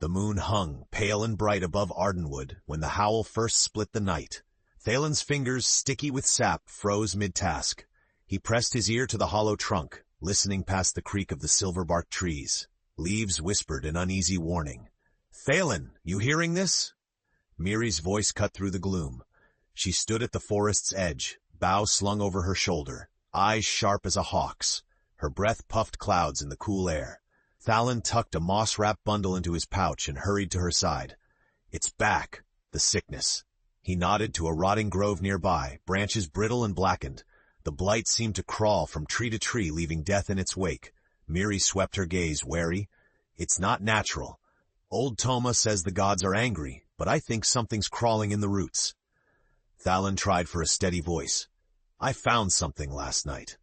The moon hung, pale and bright above Ardenwood, when the howl first split the night. Thalen's fingers, sticky with sap, froze mid-task. He pressed his ear to the hollow trunk, listening past the creak of the silver-barked trees. Leaves whispered an uneasy warning. "Thalen, you hearing this?" Miri's voice cut through the gloom. She stood at the forest's edge, bow slung over her shoulder, eyes sharp as a hawk's. Her breath puffed clouds in the cool air. Thalen tucked a moss-wrapped bundle into his pouch and hurried to her side. "It's back, the sickness." He nodded to a rotting grove nearby, branches brittle and blackened. The blight seemed to crawl from tree to tree, leaving death in its wake. Miri swept her gaze, wary. "It's not natural. Old Toma says the gods are angry, but I think something's crawling in the roots." Thalen tried for a steady voice. "I found something last night."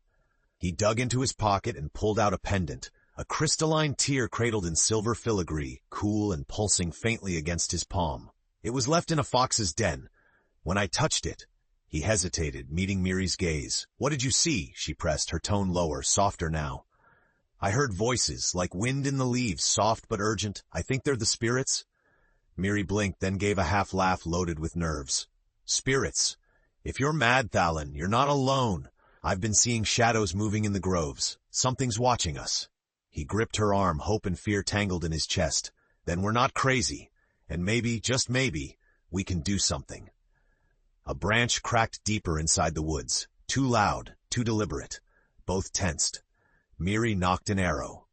He dug into his pocket and pulled out a pendant, a crystalline tear cradled in silver filigree, cool and pulsing faintly against his palm. "It was left in a fox's den. When I touched it—" He hesitated, meeting Miri's gaze. "What did you see?" she pressed, her tone lower, softer now. "I heard voices, like wind in the leaves, soft but urgent. I think they're the spirits." Miri blinked, then gave a half-laugh loaded with nerves. "Spirits? If you're mad, Thalen, you're not alone. I've been seeing shadows moving in the groves. Something's watching us." He gripped her arm, hope and fear tangled in his chest. "Then we're not crazy. And maybe, just maybe, we can do something." A branch cracked deeper inside the woods. Too loud, too deliberate. Both tensed. Miri knocked an arrow.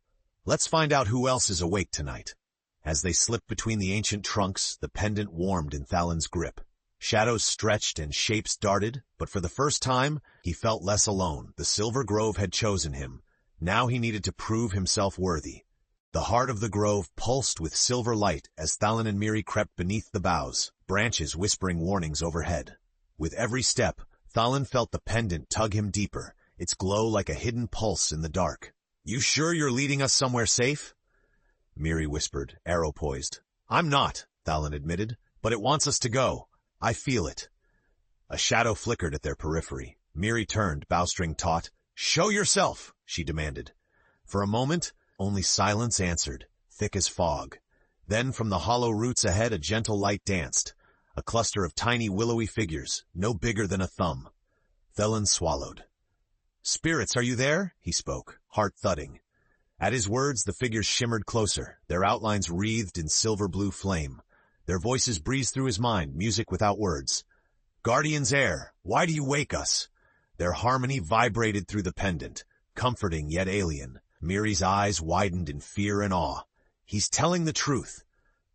"Let's find out who else is awake tonight." As they slipped between the ancient trunks, the pendant warmed in Thalen's grip. Shadows stretched and shapes darted, but for the first time, he felt less alone. The Silver Grove had chosen him. Now he needed to prove himself worthy. The heart of the grove pulsed with silver light as Thalen and Miri crept beneath the boughs, branches whispering warnings overhead. With every step, Thalen felt the pendant tug him deeper, its glow like a hidden pulse in the dark. "You sure you're leading us somewhere safe?" Miri whispered, arrow poised. "I'm not," Thalen admitted, "but it wants us to go. I feel it." A shadow flickered at their periphery. Miri turned, bowstring taut. "Show yourself!" she demanded. For a moment, only silence answered, thick as fog. Then from the hollow roots ahead a gentle light danced, a cluster of tiny willowy figures, no bigger than a thumb. Thalen swallowed. "Spirits, are you there?" he spoke, heart thudding. At his words the figures shimmered closer, their outlines wreathed in silver-blue flame. Their voices breezed through his mind, music without words. "Guardian's heir, why do you wake us?" Their harmony vibrated through the pendant, comforting yet alien. Miri's eyes widened in fear and awe. "He's telling the truth."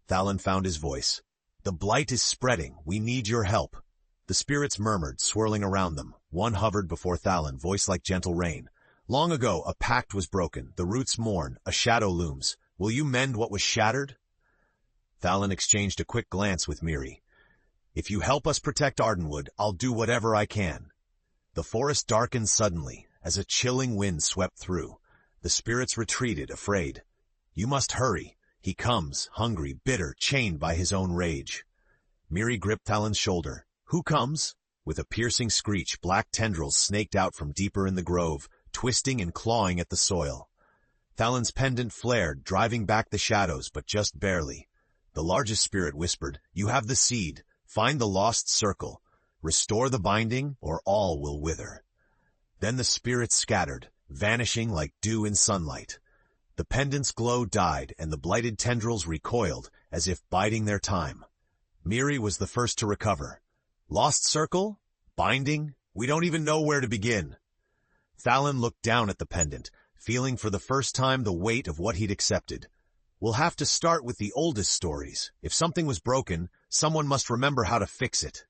Thalen found his voice. "The blight is spreading. We need your help." The spirits murmured, swirling around them. One hovered before Thalen, voice like gentle rain. "Long ago, a pact was broken. The roots mourn. A shadow looms. Will you mend what was shattered?" Thalen exchanged a quick glance with Miri. "If you help us protect Ardenwood, I'll do whatever I can." The forest darkened suddenly, as a chilling wind swept through. The spirits retreated, afraid. "You must hurry. He comes, hungry, bitter, chained by his own rage." Miri gripped Thalen's shoulder. "Who comes?" With a piercing screech, black tendrils snaked out from deeper in the grove, twisting and clawing at the soil. Thalen's pendant flared, driving back the shadows, but just barely. The largest spirit whispered, "You have the seed. Find the lost circle. Restore the binding, or all will wither." Then the spirits scattered, vanishing like dew in sunlight. The pendant's glow died, and the blighted tendrils recoiled, as if biding their time. Miri was the first to recover. "Lost circle? Binding? We don't even know where to begin." Thalen looked down at the pendant, feeling for the first time the weight of what he'd accepted. "We'll have to start with the oldest stories. If something was broken, someone must remember how to fix it."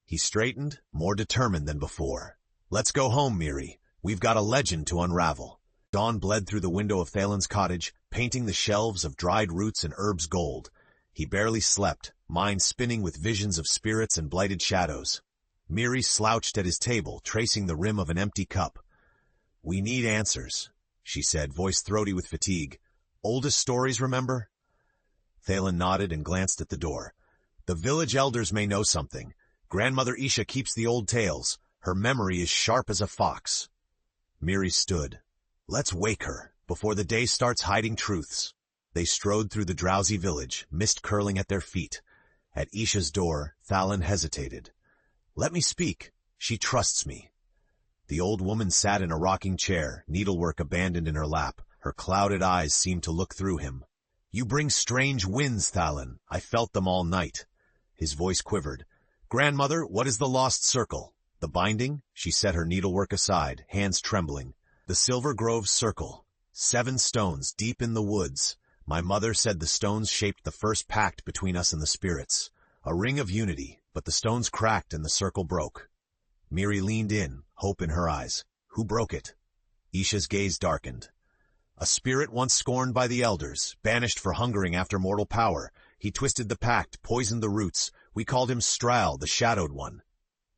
He straightened, more determined than before. "Let's go home, Miri. We've got a legend to unravel." Dawn bled through the window of Thalen's cottage, painting the shelves of dried roots and herbs gold. He barely slept, mind spinning with visions of spirits and blighted shadows. Miri slouched at his table, tracing the rim of an empty cup. "We need answers," she said, voice throaty with fatigue. "Oldest stories, remember?" Thalen nodded and glanced at the door. "The village elders may know something. Grandmother Isha keeps the old tales. Her memory is sharp as a fox." Miri stood. "Let's wake her, before the day starts hiding truths." They strode through the drowsy village, mist curling at their feet. At Isha's door, Thalen hesitated. "Let me speak. She trusts me." The old woman sat in a rocking chair, needlework abandoned in her lap. Her clouded eyes seemed to look through him. "You bring strange winds, Thalen. I felt them all night." His voice quivered. "Grandmother, what is the lost circle?" "The binding?" She set her needlework aside, hands trembling. "The Silver Grove Circle. 7 stones deep in the woods. My mother said the stones shaped the first pact between us and the spirits. A ring of unity, but the stones cracked and the circle broke." Miri leaned in, hope in her eyes. "Who broke it?" Isha's gaze darkened. "A spirit once scorned by the elders, banished for hungering after mortal power. He twisted the pact, poisoned the roots. We called him Stral, the Shadowed One."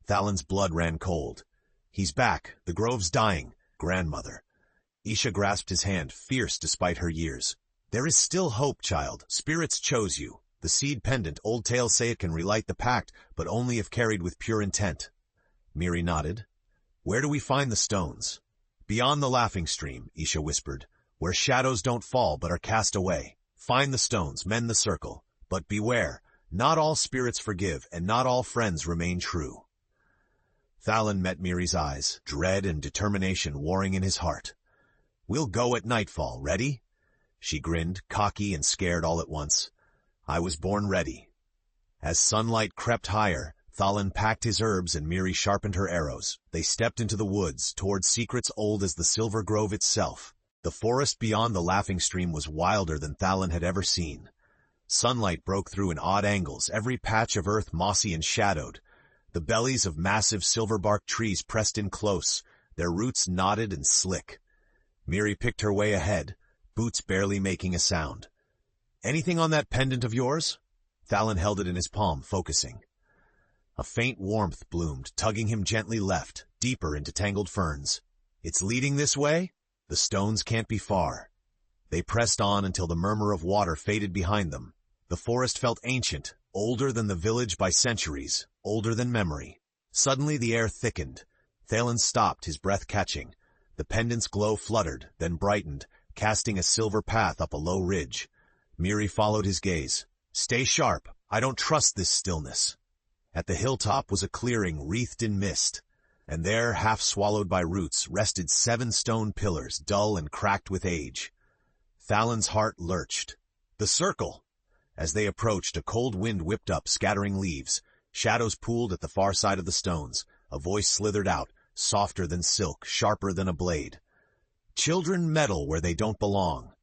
Thalen's blood ran cold. "He's back. The grove's dying. Grandmother." Isha grasped his hand, fierce despite her years. "There is still hope, child. Spirits chose you. The seed pendant, old tales say it can relight the pact, but only if carried with pure intent." Miri nodded. "Where do we find the stones?" "Beyond the laughing stream," Isha whispered. "Where shadows don't fall but are cast away. Find the stones, mend the circle. But beware, not all spirits forgive, and not all friends remain true." Thalen met Miri's eyes, dread and determination warring in his heart. "We'll go at nightfall. Ready?" She grinned, cocky and scared all at once. "I was born ready." As sunlight crept higher, Thalen packed his herbs and Miri sharpened her arrows. They stepped into the woods, toward secrets old as the Silver Grove itself. The forest beyond the laughing stream was wilder than Thalen had ever seen. Sunlight broke through in odd angles, every patch of earth mossy and shadowed. The bellies of massive silver-bark trees pressed in close, their roots knotted and slick. Miri picked her way ahead, boots barely making a sound. "Anything on that pendant of yours?" Thalen held it in his palm, focusing. A faint warmth bloomed, tugging him gently left, deeper into tangled ferns. "It's leading this way? The stones can't be far." They pressed on until the murmur of water faded behind them. The forest felt ancient, older than the village by centuries, older than memory. Suddenly the air thickened. Thalen stopped, his breath catching. The pendant's glow fluttered, then brightened, casting a silver path up a low ridge. Miri followed his gaze. "Stay sharp. I don't trust this stillness." At the hilltop was a clearing wreathed in mist, and there, half swallowed by roots, rested 7 stone pillars, dull and cracked with age. Thalen's heart lurched. The circle! As they approached, a cold wind whipped up, scattering leaves. Shadows pooled at the far side of the stones. A voice slithered out, softer than silk, sharper than a blade. "Children meddle where they don't belong."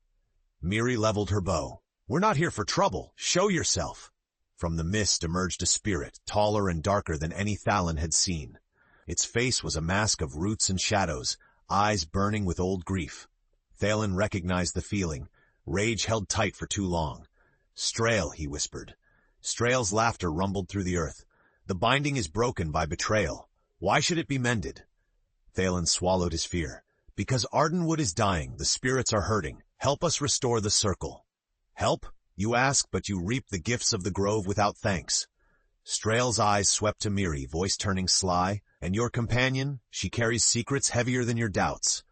Miri leveled her bow. "We're not here for trouble. Show yourself." From the mist emerged a spirit, taller and darker than any Thalen had seen. Its face was a mask of roots and shadows, eyes burning with old grief. Thalen recognized the feeling. Rage held tight for too long. "Strail," he whispered. Strail's laughter rumbled through the earth. "The binding is broken by betrayal. Why should it be mended?" Thalen swallowed his fear. "Because Ardenwood is dying, the spirits are hurting. Help us restore the circle." "Help? You ask, but you reap the gifts of the grove without thanks." Strail's eyes swept to Miri, voice turning sly. "And your companion? She carries secrets heavier than your doubts."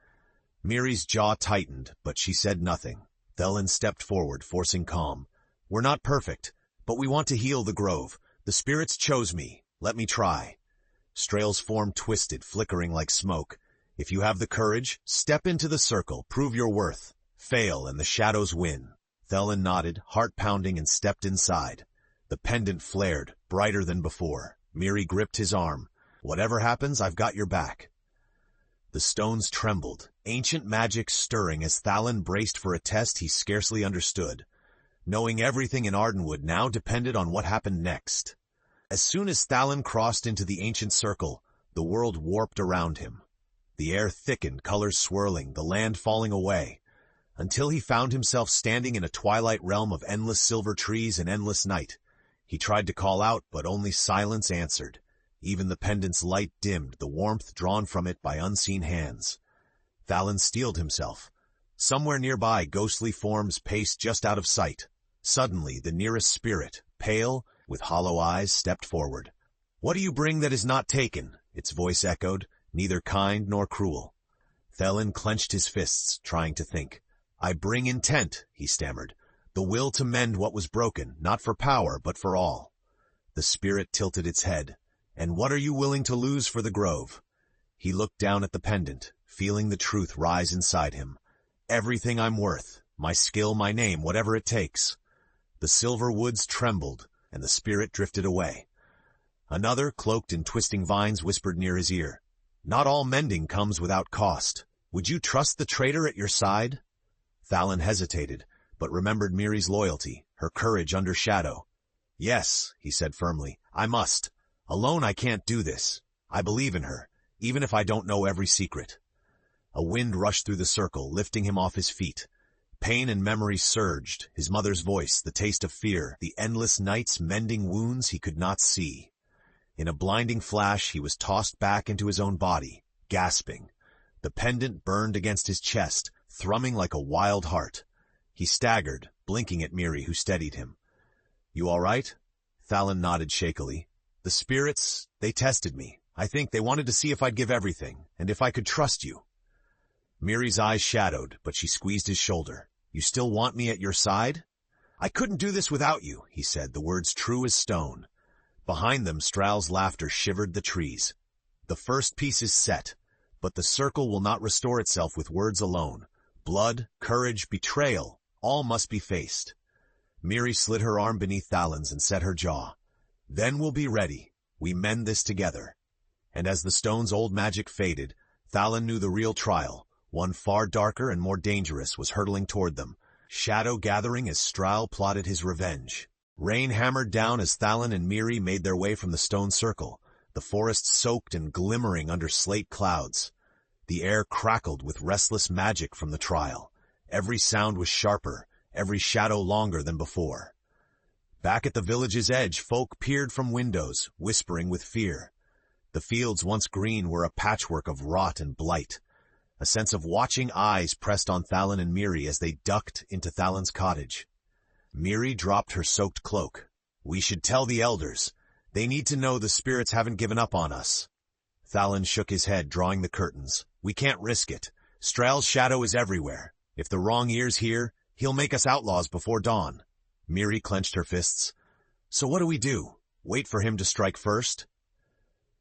Miri's jaw tightened, but she said nothing. Thalen stepped forward, forcing calm. "We're not perfect, but we want to heal the grove. The spirits chose me. Let me try." Strail's form twisted, flickering like smoke. "If you have the courage, step into the circle, prove your worth. Fail, and the shadows win." Thalen nodded, heart pounding, and stepped inside. The pendant flared, brighter than before. Miri gripped his arm. "Whatever happens, I've got your back." The stones trembled, ancient magic stirring as Thalen braced for a test he scarcely understood. Knowing everything in Ardenwood now depended on what happened next. As soon as Thalen crossed into the ancient circle, the world warped around him. The air thickened, colors swirling, the land falling away, until he found himself standing in a twilight realm of endless silver trees and endless night. He tried to call out, but only silence answered. Even the pendant's light dimmed, the warmth drawn from it by unseen hands. Thalen steeled himself. Somewhere nearby, ghostly forms paced just out of sight. Suddenly, the nearest spirit, pale, with hollow eyes, stepped forward. "What do you bring that is not taken?" Its voice echoed, neither kind nor cruel. Thalen clenched his fists, trying to think. "I bring intent," he stammered. The will to mend what was broken, not for power, but for all. The spirit tilted its head. And what are you willing to lose for the grove? He looked down at the pendant, feeling the truth rise inside him. Everything I'm worth, my skill, my name, whatever it takes. The silver woods trembled, and the spirit drifted away. Another, cloaked in twisting vines, whispered near his ear. Not all mending comes without cost. Would you trust the traitor at your side? Thalen hesitated, but remembered Miri's loyalty, her courage under shadow. Yes, he said firmly, I must. Alone I can't do this. I believe in her, even if I don't know every secret. A wind rushed through the circle, lifting him off his feet. Pain and memory surged, his mother's voice, the taste of fear, the endless nights mending wounds he could not see. In a blinding flash, he was tossed back into his own body, gasping. The pendant burned against his chest, thrumming like a wild heart. He staggered, blinking at Miri, who steadied him. You all right? Thalen nodded shakily. The spirits, they tested me. I think they wanted to see if I'd give everything, and if I could trust you. Miri's eyes shadowed, but she squeezed his shoulder. You still want me at your side? I couldn't do this without you, he said, the words true as stone. Behind them, Stral's laughter shivered the trees. The first piece is set, but the circle will not restore itself with words alone. Blood, courage, betrayal, all must be faced. Miri slid her arm beneath Thalen's and set her jaw. Then we'll be ready. We mend this together. And as the stone's old magic faded, Thalen knew the real trial, one far darker and more dangerous, was hurtling toward them, shadow gathering as Stral plotted his revenge. Rain hammered down as Thalen and Miri made their way from the stone circle, the forest soaked and glimmering under slate clouds. The air crackled with restless magic from the trial. Every sound was sharper, every shadow longer than before. Back at the village's edge, folk peered from windows, whispering with fear. The fields once green were a patchwork of rot and blight. A sense of watching eyes pressed on Thalen and Miri as they ducked into Thalen's cottage. Miri dropped her soaked cloak. We should tell the elders. They need to know the spirits haven't given up on us. Thalen shook his head, drawing the curtains. We can't risk it. Stral's shadow is everywhere. If the wrong ear's here, he'll make us outlaws before dawn. Miri clenched her fists. So what do we do? Wait for him to strike first?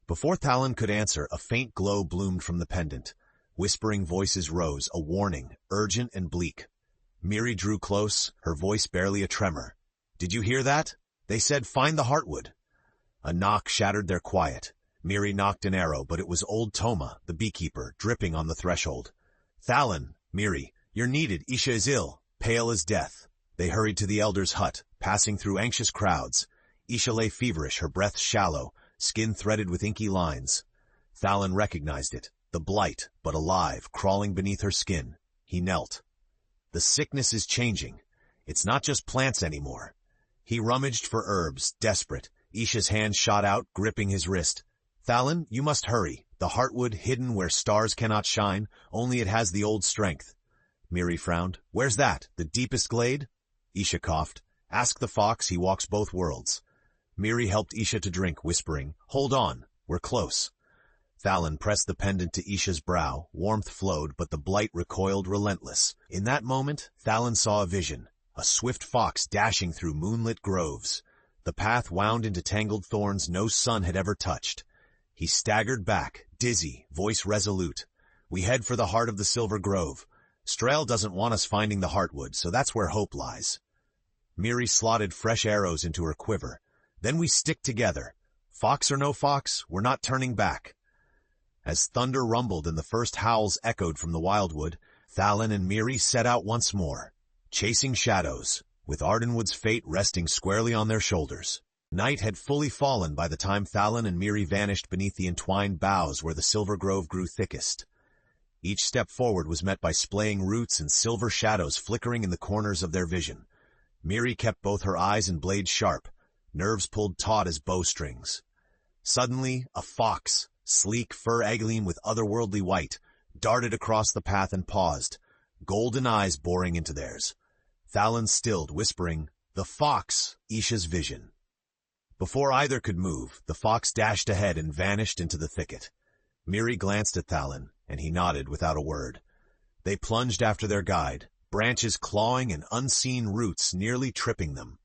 Before Thalen could answer, a faint glow bloomed from the pendant. Whispering voices rose, a warning, urgent and bleak. Miri drew close, her voice barely a tremor. Did you hear that? They said, find the heartwood. A knock shattered their quiet. Miri knocked an arrow, but it was old Toma, the beekeeper, dripping on the threshold. Thalen, Miri, you're needed. Isha is ill, pale as death. They hurried to the elder's hut, passing through anxious crowds. Isha lay feverish, her breath shallow, skin threaded with inky lines. Thalen recognized it, the blight, but alive, crawling beneath her skin. He knelt. The sickness is changing. It's not just plants anymore. He rummaged for herbs, desperate. Isha's hand shot out, gripping his wrist. Thalen, you must hurry. The heartwood hidden where stars cannot shine, only it has the old strength. Miri frowned. Where's that? The deepest glade? Isha coughed. Ask the fox, he walks both worlds. Miri helped Isha to drink, whispering, Hold on, we're close. Thalen pressed the pendant to Isha's brow. Warmth flowed, but the blight recoiled relentless. In that moment, Thalen saw a vision. A swift fox dashing through moonlit groves. The path wound into tangled thorns no sun had ever touched. He staggered back, dizzy, voice resolute. We head for the heart of the Silver Grove. Stral doesn't want us finding the heartwood, so that's where hope lies. Miri slotted fresh arrows into her quiver. Then we stick together. Fox or no fox, we're not turning back. As thunder rumbled and the first howls echoed from the wildwood, Thalen and Miri set out once more, chasing shadows, with Ardenwood's fate resting squarely on their shoulders. Night had fully fallen by the time Thalen and Miri vanished beneath the entwined boughs where the silver grove grew thickest. Each step forward was met by splaying roots and silver shadows flickering in the corners of their vision. Miri kept both her eyes and blades sharp, nerves pulled taut as bowstrings. Suddenly, a fox, sleek fur agleam with otherworldly white, darted across the path and paused, golden eyes boring into theirs. Thalen stilled, whispering, The fox, Isha's vision. Before either could move, the fox dashed ahead and vanished into the thicket. Miri glanced at Thalen, and he nodded without a word. They plunged after their guide, branches clawing and unseen roots nearly tripping them.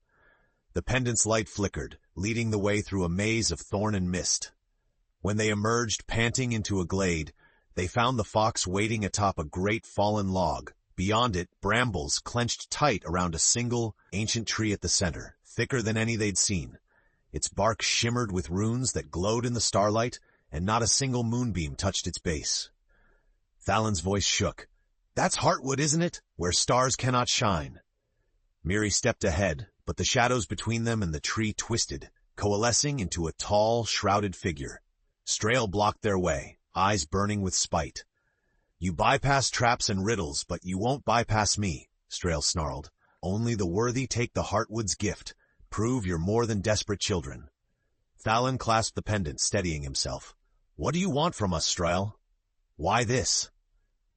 The pendant's light flickered, leading the way through a maze of thorn and mist. When they emerged, panting into a glade, they found the fox waiting atop a great fallen log. Beyond it, brambles clenched tight around a single, ancient tree at the center, thicker than any they'd seen. Its bark shimmered with runes that glowed in the starlight, and not a single moonbeam touched its base. Thalen's voice shook. "That's Heartwood, isn't it? Where stars cannot shine." Miri stepped ahead, but the shadows between them and the tree twisted, coalescing into a tall, shrouded figure. Strail blocked their way, eyes burning with spite. "You bypass traps and riddles, but you won't bypass me," Strail snarled. "Only the worthy take the Heartwood's gift. Prove you're more than desperate children." Thalen clasped the pendant, steadying himself. "What do you want from us, Strail?" "Why this?"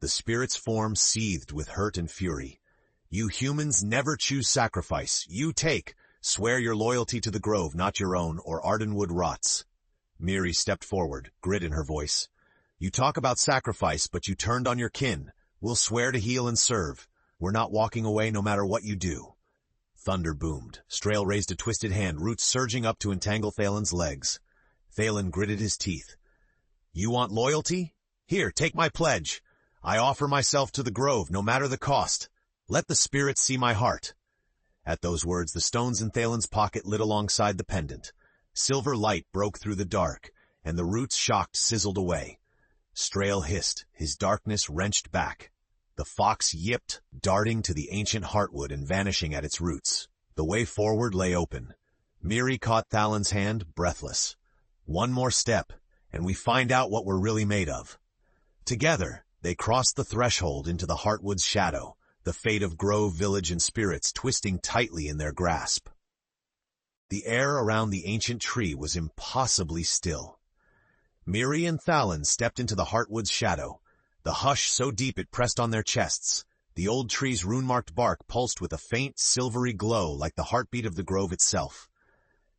The spirit's form seethed with hurt and fury. "You humans never choose sacrifice. You take. Swear your loyalty to the grove, not your own, or Ardenwood rots." Miri stepped forward, grit in her voice. "You talk about sacrifice, but you turned on your kin. We'll swear to heal and serve. We're not walking away no matter what you do." Thunder boomed. Strail raised a twisted hand, roots surging up to entangle Thalen's legs. Thalen gritted his teeth. "You want loyalty? Here, take my pledge. I offer myself to the grove, no matter the cost. Let the spirits see my heart." At those words, the stones in Thalen's pocket lit alongside the pendant. Silver light broke through the dark, and the roots shocked sizzled away. Strail hissed, his darkness wrenched back. The fox yipped, darting to the ancient Heartwood and vanishing at its roots. The way forward lay open. Miri caught Thalen's hand, breathless. "One more step, and we find out what we're really made of." Together, they crossed the threshold into the Heartwood's shadow, the fate of grove, village, and spirits twisting tightly in their grasp. The air around the ancient tree was impossibly still. Miri and Thalen stepped into the Heartwood's shadow, the hush so deep it pressed on their chests. The old tree's rune-marked bark pulsed with a faint, silvery glow like the heartbeat of the grove itself.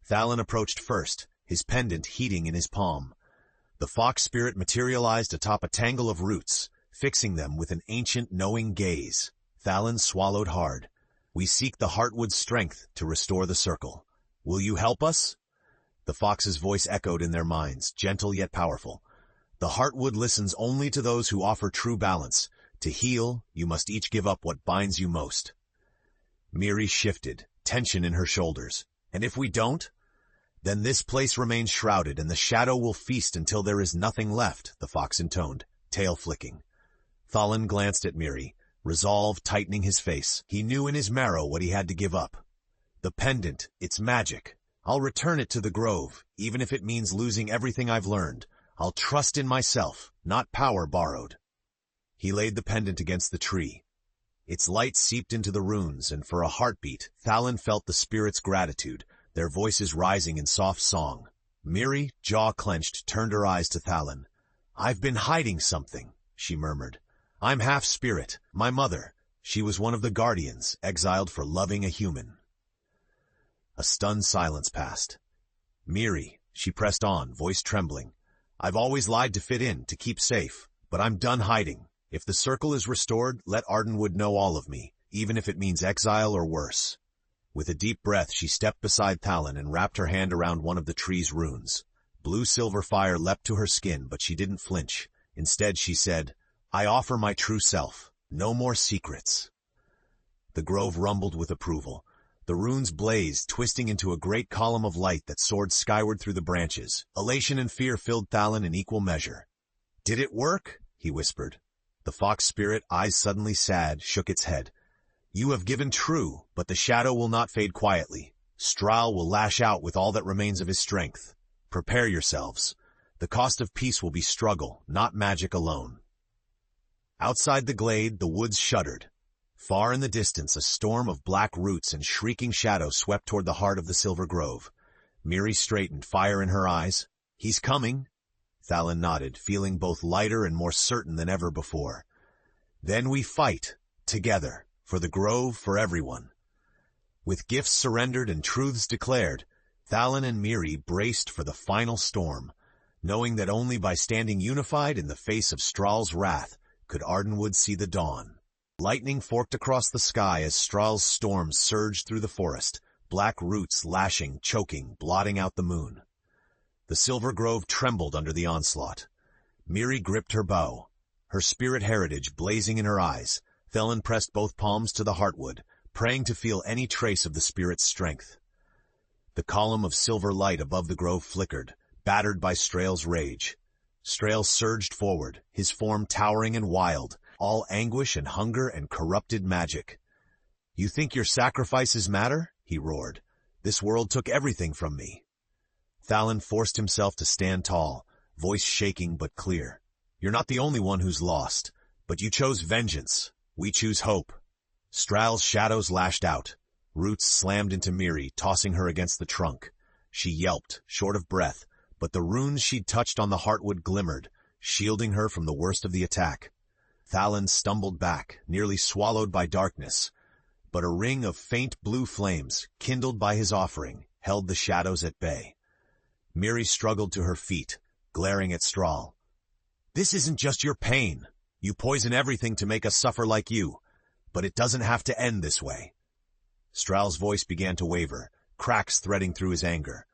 Thalen approached first, his pendant heating in his palm. The fox spirit materialized atop a tangle of roots, fixing them with an ancient, knowing gaze. Thalen swallowed hard. "We seek the Heartwood's strength to restore the circle. Will you help us?" The fox's voice echoed in their minds, gentle yet powerful. "The Heartwood listens only to those who offer true balance. To heal, you must each give up what binds you most." Miri shifted, tension in her shoulders. "And if we don't?" "Then this place remains shrouded, and the shadow will feast until there is nothing left," the fox intoned, tail flicking. Thalen glanced at Miri, resolve tightening his face. He knew in his marrow what he had to give up. "The pendant, it's magic. I'll return it to the grove, even if it means losing everything I've learned. I'll trust in myself, not power borrowed." He laid the pendant against the tree. Its light seeped into the runes, and for a heartbeat, Thalen felt the spirit's gratitude, their voices rising in soft song. Miri, jaw clenched, turned her eyes to Thalen. "I've been hiding something," she murmured. "I'm half spirit. My mother, she was one of the guardians, exiled for loving a human." A stunned silence passed. "Miri," she pressed on, voice trembling. "I've always lied to fit in, to keep safe, but I'm done hiding. If the circle is restored, let Ardenwood know all of me, even if it means exile or worse." With a deep breath, she stepped beside Thalen and wrapped her hand around one of the tree's runes. Blue-silver fire leapt to her skin, but she didn't flinch. Instead, she said, "I offer my true self. No more secrets." The grove rumbled with approval. The runes blazed, twisting into a great column of light that soared skyward through the branches. Elation and fear filled Thalen in equal measure. "Did it work?" he whispered. The fox spirit, eyes suddenly sad, shook its head. "You have given true, but the shadow will not fade quietly. Strahl will lash out with all that remains of his strength. Prepare yourselves. The cost of peace will be struggle, not magic alone." Outside the glade, the woods shuddered. Far in the distance, a storm of black roots and shrieking shadows swept toward the heart of the Silver Grove. Miri straightened, fire in her eyes. "He's coming." Thalen nodded, feeling both lighter and more certain than ever before. "Then we fight, together, for the grove, for everyone." With gifts surrendered and truths declared, Thalen and Miri braced for the final storm, knowing that only by standing unified in the face of Strahl's wrath could Ardenwood see the dawn. Lightning forked across the sky as Strahl's storms surged through the forest, black roots lashing, choking, blotting out the moon. The silver grove trembled under the onslaught. Miri gripped her bow, her spirit heritage blazing in her eyes. Thalen pressed both palms to the heartwood, praying to feel any trace of the spirit's strength. The column of silver light above the grove flickered, battered by Strahl's rage. Strahl surged forward, his form towering and wild, all anguish and hunger and corrupted magic. "You think your sacrifices matter?" he roared. "This world took everything from me." Thalen forced himself to stand tall, voice shaking but clear. "You're not the only one who's lost, but you chose vengeance. We choose hope." Strahl's shadows lashed out. Roots slammed into Miri, tossing her against the trunk. She yelped, short of breath, but the runes she'd touched on the heartwood glimmered, shielding her from the worst of the attack. Thalen stumbled back, nearly swallowed by darkness, but a ring of faint blue flames, kindled by his offering, held the shadows at bay. Miri struggled to her feet, glaring at Strahl. "This isn't just your pain. You poison everything to make us suffer like you, but it doesn't have to end this way." Strahl's voice began to waver, cracks threading through his anger.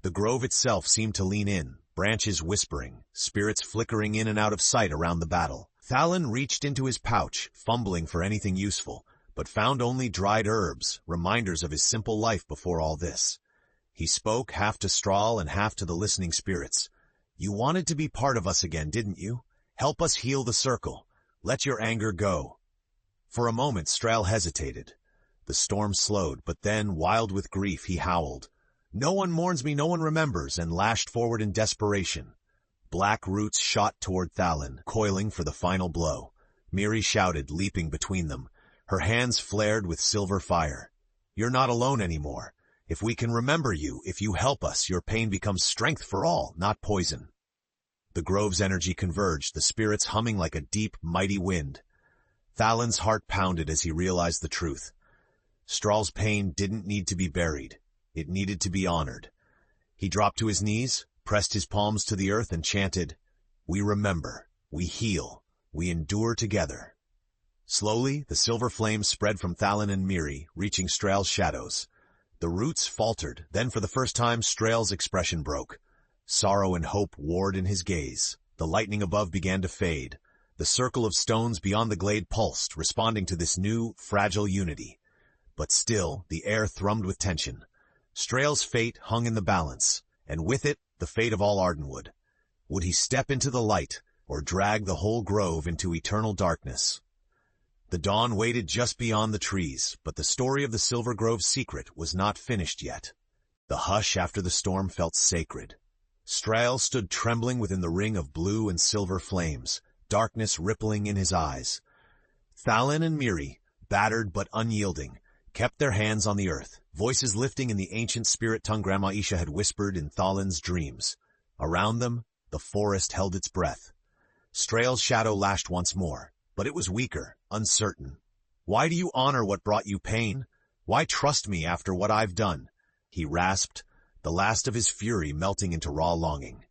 The grove itself seemed to lean in, branches whispering, spirits flickering in and out of sight around the battle. Thalen reached into his pouch, fumbling for anything useful, but found only dried herbs, reminders of his simple life before all this. He spoke half to Strahl and half to the listening spirits. "You wanted to be part of us again, didn't you? Help us heal the circle. Let your anger go." For a moment Strahl hesitated. The storm slowed, but then, wild with grief, he howled, "No one mourns me, no one remembers," and lashed forward in desperation. Black roots shot toward Thalen, coiling for the final blow. Miri shouted, leaping between them. Her hands flared with silver fire. "You're not alone anymore. If we can remember you, if you help us, your pain becomes strength for all, not poison." The grove's energy converged, the spirits humming like a deep, mighty wind. Thalen's heart pounded as he realized the truth. Strahl's pain didn't need to be buried. It needed to be honored. He dropped to his knees, pressed his palms to the earth, and chanted, "We remember, we heal, we endure together." Slowly, the silver flames spread from Thalen and Miri, reaching Strahl's shadows. The roots faltered, then for the first time Strahl's expression broke. Sorrow and hope warred in his gaze. The lightning above began to fade. The circle of stones beyond the glade pulsed, responding to this new, fragile unity. But still, the air thrummed with tension. Strahl's fate hung in the balance, and with it, the fate of all Ardenwood. Would he step into the light, or drag the whole grove into eternal darkness? The dawn waited just beyond the trees, but the story of the Silver Grove's secret was not finished yet. The hush after the storm felt sacred. Strahl stood trembling within the ring of blue and silver flames, darkness rippling in his eyes. Thalen and Miri, battered but unyielding, kept their hands on the earth, voices lifting in the ancient spirit tongue Grandma Isha had whispered in Thalen's dreams. Around them, the forest held its breath. Strahl's shadow lashed once more, but it was weaker, uncertain. "Why do you honor what brought you pain? Why trust me after what I've done?" he rasped, the last of his fury melting into raw longing.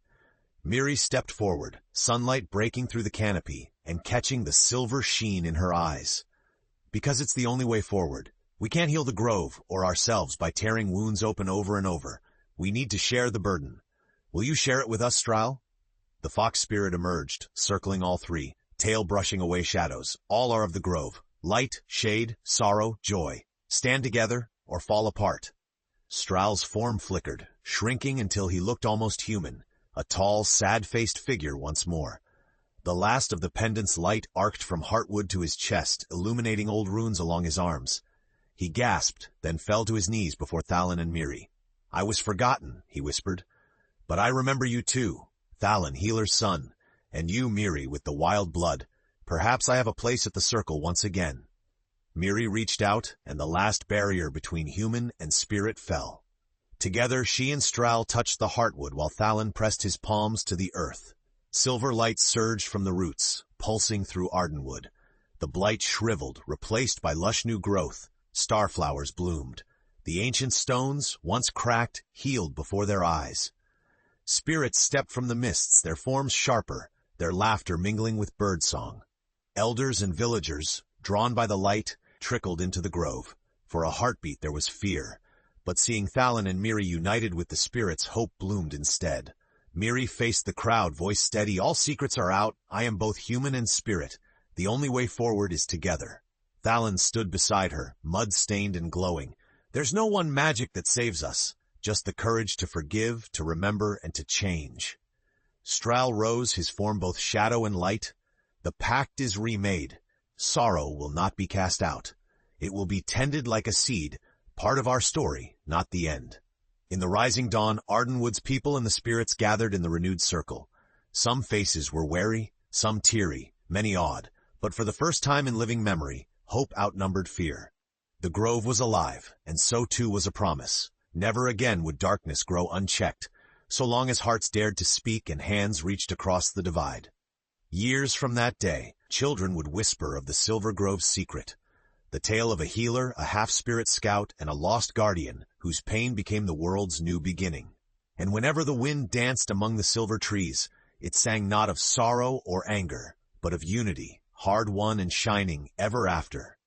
Miri stepped forward, sunlight breaking through the canopy and catching the silver sheen in her eyes. "Because it's the only way forward. We can't heal the grove, or ourselves, by tearing wounds open over and over. We need to share the burden. Will you share it with us, Strahl?" The fox spirit emerged, circling all three, tail brushing away shadows. All are of the grove. Light, shade, sorrow, joy. Stand together, or fall apart. Strahl's form flickered, shrinking until he looked almost human, a tall, sad-faced figure once more. The last of the pendant's light arced from heartwood to his chest, illuminating old runes along his arms. He gasped, then fell to his knees before Thalen and Miri. "I was forgotten," he whispered. "But I remember you too, Thalen, healer's son, and you, Miri, with the wild blood. Perhaps I have a place at the circle once again." Miri reached out, and the last barrier between human and spirit fell. Together, she and Strahl touched the heartwood while Thalen pressed his palms to the earth. Silver light surged from the roots, pulsing through Ardenwood. The blight shriveled, replaced by lush new growth. Starflowers bloomed. The ancient stones, once cracked, healed before their eyes. Spirits stepped from the mists, their forms sharper, their laughter mingling with birdsong. Elders and villagers, drawn by the light, trickled into the grove. For a heartbeat there was fear, but seeing Thalen and Miri united with the spirits, hope bloomed instead. Miri faced the crowd, voice steady, "All secrets are out, I am both human and spirit. The only way forward is together." Thalen stood beside her, mud-stained and glowing. "There's no one magic that saves us, just the courage to forgive, to remember, and to change." Strahl rose, his form both shadow and light. "The pact is remade. Sorrow will not be cast out. It will be tended like a seed, part of our story, not the end." In the rising dawn, Ardenwood's people and the spirits gathered in the renewed circle. Some faces were wary, some teary, many awed, but for the first time in living memory, hope outnumbered fear. The grove was alive, and so too was a promise. Never again would darkness grow unchecked, so long as hearts dared to speak and hands reached across the divide. Years from that day, children would whisper of the Silver Grove's secret, the tale of a healer, a half-spirit scout, and a lost guardian whose pain became the world's new beginning. And whenever the wind danced among the silver trees, it sang not of sorrow or anger, but of unity, hard-won and shining ever after.